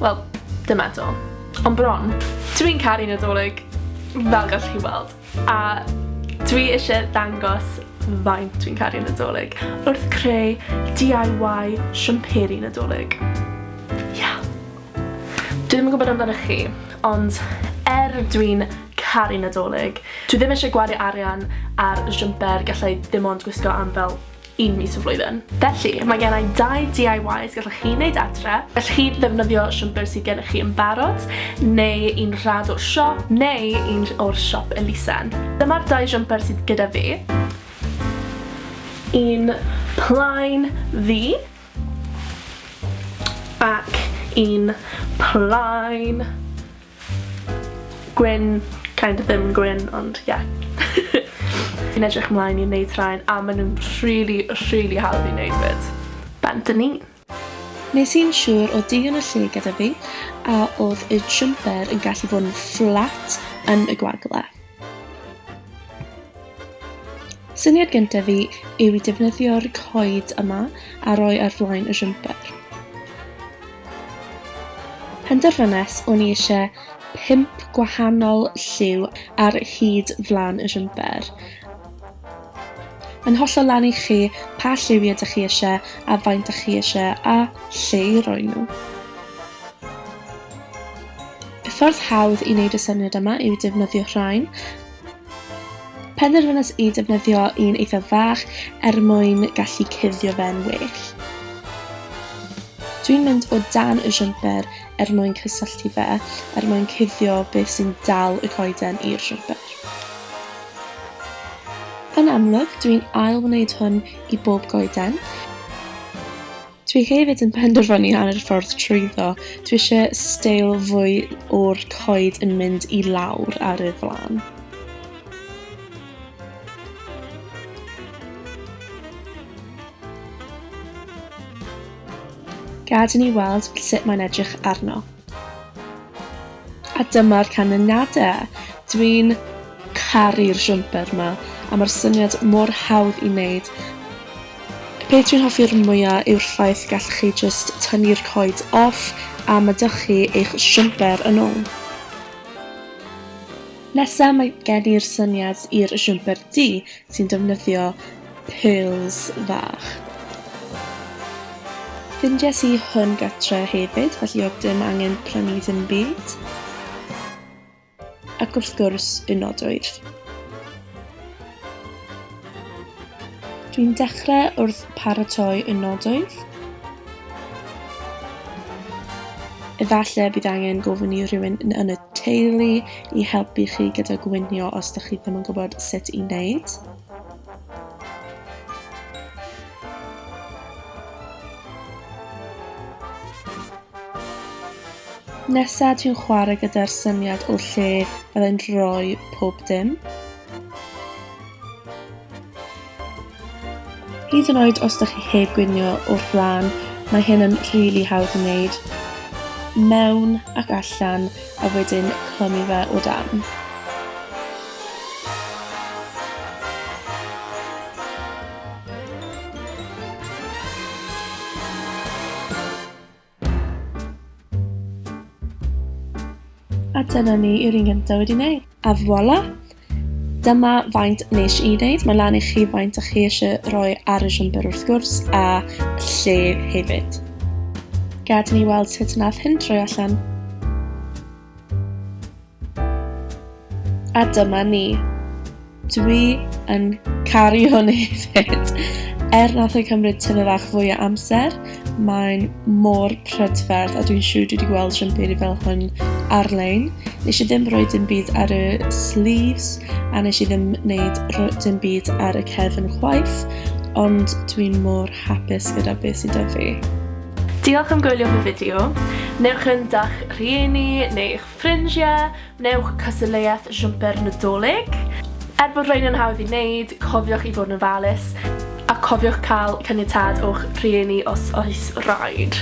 Wel, dim eto. Ond bron, dwi'n caru Nadolig, fel gallwch chi weld. A dwi eisiau dangos faint dwi'n caru Nadolig wrth creu DIY siwmperi Nadolig. Dwi ddim yn gwybod amdano chi, ond dwi'n caru Nadolig, dwi ddim eisiau gwario arian ar siwmper gallai dim ond gwisgo am fel 1 mis o flwyddyn. Felly, mae gen i 2 DIYs gallwch chi wneud adre. Gallwch chi ddefnyddio siwmper sydd gennych chi yn barod, neu un rhad o'r siop, neu un o'r siop elusen. Dyma'r 2 siwmper sydd gyda fi. Un plaen ddu, ac un plaen gwyn, kind of ddim gwyn, ond yeah. Fi'n edrych ymlaen i wneud rhain, a maen nhw'n really hawdd i wneud fyd. Bant yn un. Nes i'n siŵr o digon o lle gyda fi, a oedd y siwmper yn gallu bod yn fflat yn y gwagle. Syniad gyntaf fi yw i defnyddio'r coed yma a roi ar flaen y siwmper. Penderfynnes o'n i eisiau 5 gwahanol lliw ar hyd flan y siwmper. Mae'n hollol lan i chi pa lliwiau ydych chi eisiau a faint ydych chi eisiau a lle i roi nhw. Y ffordd hawdd i wneud y syniad yma yw defnyddio rhain. Penderfynnes i defnyddio un eitha fach mwyn gallu cuddio fe'n well. Dwi'n mynd o dan y siwmper mwyn cysylltu fe, mwyn cuddio beth sy'n dal y coeden i'r siwmper. Yn amlwg, dwi'n ail-wneud hwn i bob goeden. Dwi hefyd yn penderfynu ar y ffordd trwyddo. Dwi eisiau steil fwy o'r coed yn mynd i lawr ar y flan. Gad i ni weld sut mae'n edrych arno. A dyma'r canlyniadau. Dwi'n caru'r siwmper yma, a mae'r syniad mor hawdd i wneud. Beth dwi'n hoffi'r mwyaf yw'r ffaith gallwch chi just tynnu'r coed off a mae dych chi eich siwmper yn ôl. Nesaf mae gen i'r syniad i'r siwmper du sy'n defnyddio pearls fach. Ffindiais i hwn gatre hefyd, felly oedd dim angen prynu dim byd. Ac wrth gwrs y nodwydd. Dwi'n dechrau wrth paratoi y nodwydd. Efallai bydd angen gofyn i rhywun yn y teulu i helpu chi gyda gwynio os ydych chi ddim yn gwybod sut i wneud. Nesaf dwi'n chwarae gyda'r syniad o lle byddai'n rhoi pob dim. Hyd yn oed os ydych chi heb gwynio o'r flan, mae hyn yn rili hawdd i wneud. Mewn ac allan a wedyn clymu fe o dan. A dyna ni yw'r un gyntaf wedi wneud. A voila! Dyma faint nes i wneud. Mae lan i chi faint ych chi eisiau rhoi ar y siwmper wrth gwrs a lle hefyd. Gad i ni weld sut nath hyn troi allan. A dyma ni. Dwi yn caru hwn hefyd. Nath ei cymryd tyfu fach fwy o amser, mae'n mor prydferth a dwi'n siŵr dwi wedi gweld siwmperi fel hwn ar-lein. Nes i ddim rhoi dim byd ar y sleeves a nes i ddim wneud dim byd ar y cefn chwaith, ond dwi'n mor hapus gyda beth sydd 'da fi. Diolch am gwylio fy fideo. Newch yn da'ch rhieni neu eich ffrindiau, newch cystadleuaeth siwmper Nadolig. Bod rhain yn hawdd i wneud, cofiwch i fod yn ofalus, a cofiwch cael caniatâd o'ch rhieni os oes rhaid.